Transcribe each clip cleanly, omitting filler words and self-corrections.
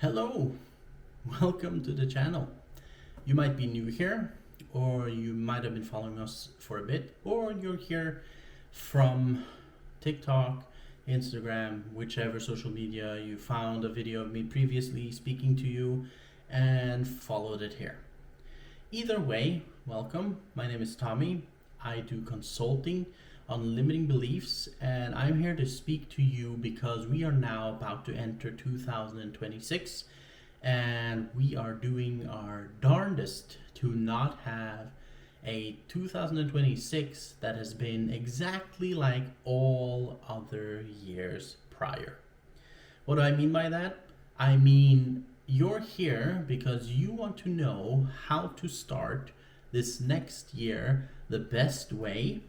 Hello, welcome to the channel. You might be new here, or you might have been following us for a bit, or you're here from TikTok, Instagram, whichever social media you found a video of me previously speaking to you and followed it here. Either way, welcome. My name is Tommy. I do consulting on limiting beliefs, and I'm here to speak to you because we are now about to enter 2026, and we are doing our darndest to not have a 2026 that has been exactly like all other years prior. What do I mean by that? I mean, you're here because you want to know how to start this next year the best way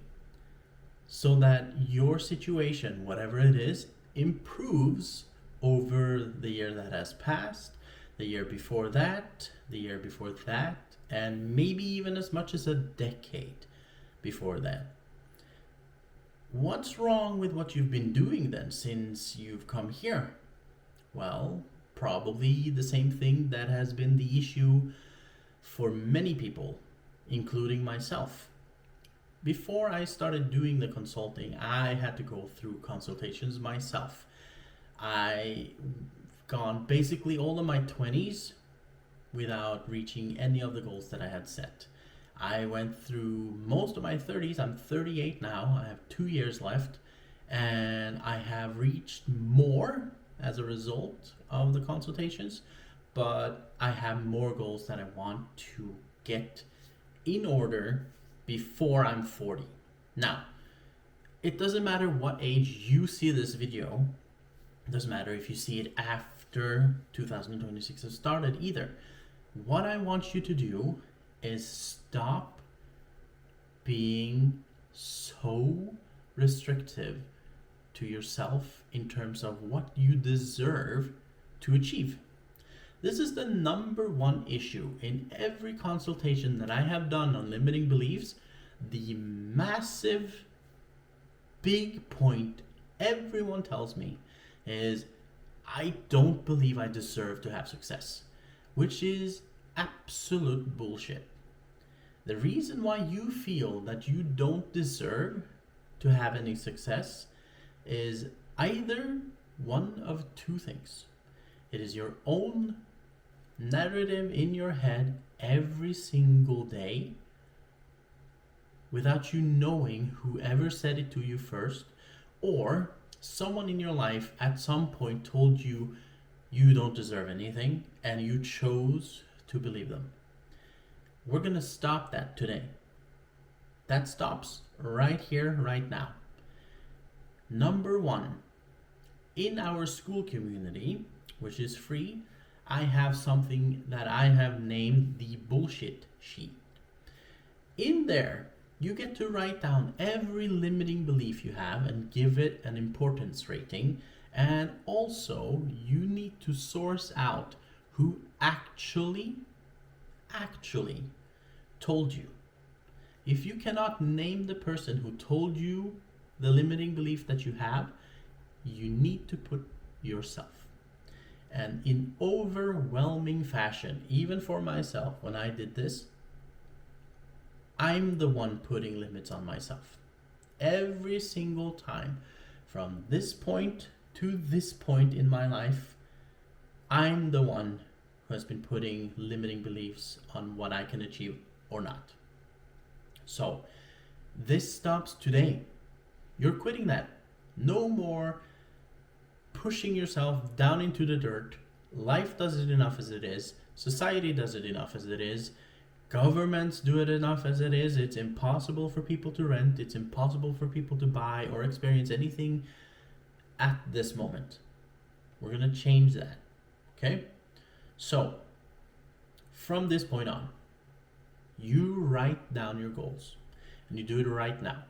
so that your situation, whatever it is, improves over the year that has passed, the year before that, the year before that, and maybe even as much as a decade before that. What's wrong with what you've been doing then since you've come here? Well, probably the same thing that has been the issue for many people, including myself. Before I started doing the consulting, I had to go through consultations myself. I gone basically all of my 20s without reaching any of the goals that I had set. I went through most of my 30s. I'm 38 now. I have 2 years left, and I have reached more as a result of the consultations, but I have more goals that I want to get in order before I'm 40. Now, it doesn't matter what age you see this video. It doesn't matter if you see it after 2026 has started either. What I want you to do is stop being so restrictive to yourself in terms of what you deserve to achieve. This is the number one issue in every consultation that I have done on limiting beliefs. The massive, big point everyone tells me is, I don't believe I deserve to have success, which is absolute bullshit. The reason why you feel that you don't deserve to have any success is either one of two things. It is your own narrative in your head every single day without you knowing whoever said it to you first, or someone in your life at some point told you you don't deserve anything and you chose to believe them. We're going to stop that today. That stops right here, right now. Number one, in our school community, which is free, I have something that I have named the bullshit sheet. In there, you get to write down every limiting belief you have and give it an importance rating. And also, you need to source out who actually told you. If you cannot name the person who told you the limiting belief that you have, you need to put yourself. And in overwhelming fashion, even for myself, when I did this, I'm the one putting limits on myself. Every single time, from this point to this point in my life, I'm the one who has been putting limiting beliefs on what I can achieve or not. So, this stops today. You're quitting that. No more pushing yourself down into the dirt. Life does it enough as it is. Society does it enough as it is. Governments do it enough as it is. It's impossible for people to rent. It's impossible for people to buy or experience anything at this moment. We're going to change that. Okay? So, from this point on, you write down your goals. And you do it right now.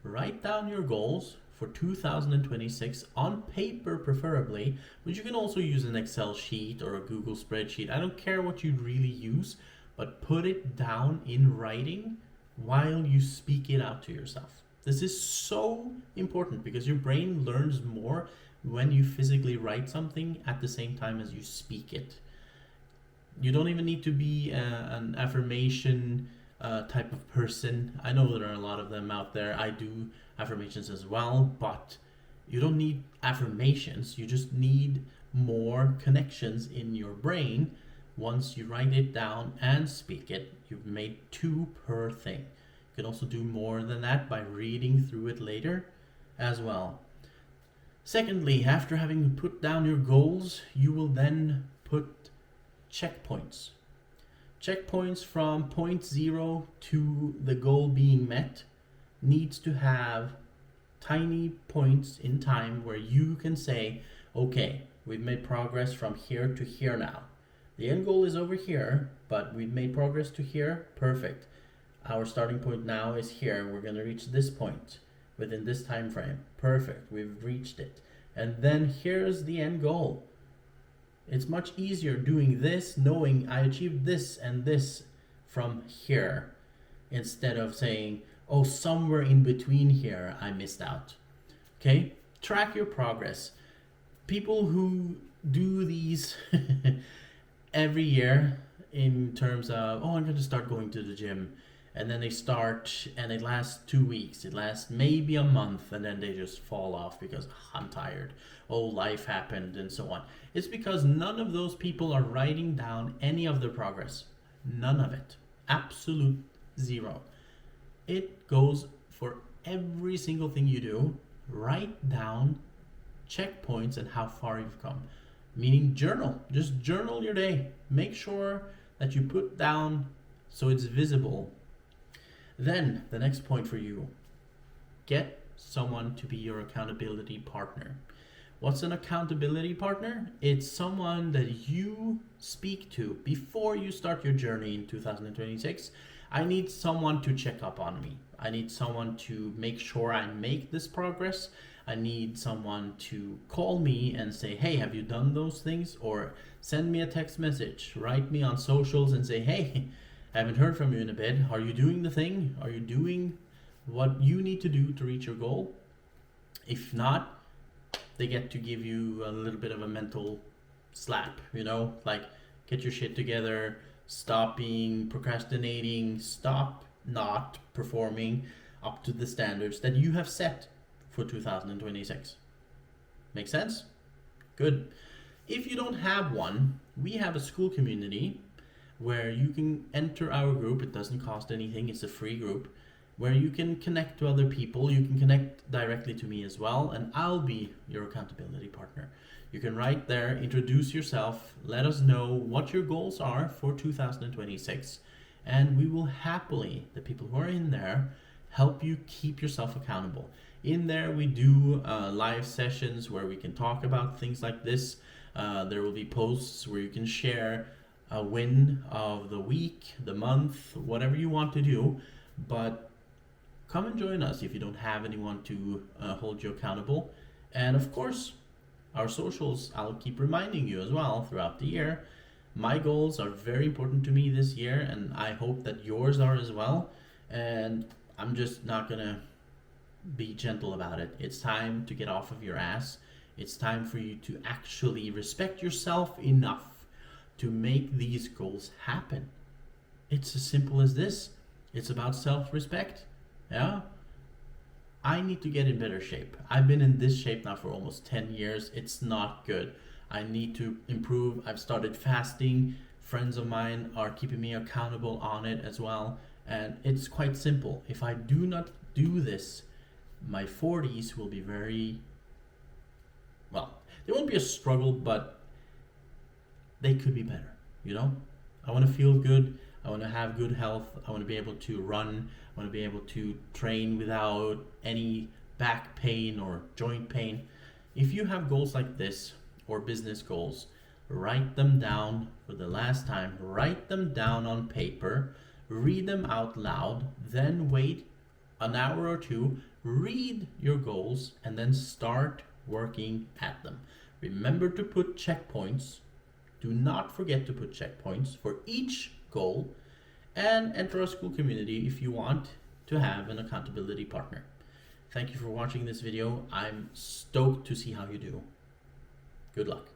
Write down your goals for 2026 on paper preferably, but you can also use an Excel sheet or a Google spreadsheet. I don't care what you really use, but put it down in writing while you speak it out to yourself. This is so important because your brain learns more when you physically write something at the same time as you speak it. You don't even need to be an affirmation type of person. I know there are a lot of them out there. I do affirmations as well, but you don't need affirmations. You just need more connections in your brain. Once you write it down and speak it, you've made 2 per thing. You can also do more than that by reading through it later as well. Secondly, after having put down your goals, you will then put checkpoints. Checkpoints from point 0 to the goal being met needs to have tiny points in time where you can say, okay, we've made progress from here to here now. The end goal is over here, but we've made progress to here. Perfect. Our starting point now is here. We're going to reach this point within this time frame. Perfect. We've reached it. And then here's the end goal. It's much easier doing this, knowing I achieved this and this from here, instead of saying, oh, somewhere in between here I missed out. Okay? Track your progress. People who do these every year in terms of, oh, I'm going to start going to the gym. And then they start and it lasts 2 weeks. It lasts maybe a month and then they just fall off because I'm tired. Oh, life happened and so on. It's because none of those people are writing down any of their progress. None of it. Absolute zero. It goes for every single thing you do. Write down checkpoints and how far you've come. Meaning journal. Just journal your day. Make sure that you put down so it's visible. Then the next point for you, get someone to be your accountability partner. What's an accountability partner? It's someone that you speak to before you start your journey in 2026. I need someone to check up on me. I need someone to make sure I make this progress. I need someone to call me and say, hey, have you done those things? Or send me a text message, write me on socials and say, hey, I haven't heard from you in a bit. Are you doing the thing? Are you doing what you need to do to reach your goal? If not, they get to give you a little bit of a mental slap, like get your shit together, stop being procrastinating, stop not performing up to the standards that you have set for 2026. Make sense? Good. If you don't have one, we have a school community where you can enter our group. It doesn't cost anything. It's a free group where you can connect to other people. You can connect directly to me as well, and I'll be your accountability partner. You can write there, introduce yourself, let us know what your goals are for 2026, and we will happily, the people who are in there, help you keep yourself accountable. In there we do live sessions where we can talk about things like this. There will be posts where you can share a win of the week, the month, whatever you want to do. But come and join us if you don't have anyone to hold you accountable. And of course, our socials, I'll keep reminding you as well throughout the year. My goals are very important to me this year, and I hope that yours are as well. And I'm just not gonna be gentle about it. It's time to get off of your ass. It's time for you to actually respect yourself enough to make these goals happen. It's as simple as this. It's about self-respect. Yeah? I need to get in better shape. I've been in this shape now for almost 10 years. It's not good. I need to improve. I've started fasting. Friends of mine are keeping me accountable on it as well. And it's quite simple. If I do not do this, my 40s will be very, well, they won't be a struggle, but they could be better, I want to feel good. I want to have good health. I want to be able to run. I want to be able to train without any back pain or joint pain. If you have goals like this or business goals, write them down for the last time. Write them down on paper. Read them out loud. Then wait an hour or two. Read your goals and then start working at them. Remember to put checkpoints. Do not forget to put checkpoints for each goal, and enter a school community if you want to have an accountability partner. Thank you for watching this video. I'm stoked to see how you do. Good luck.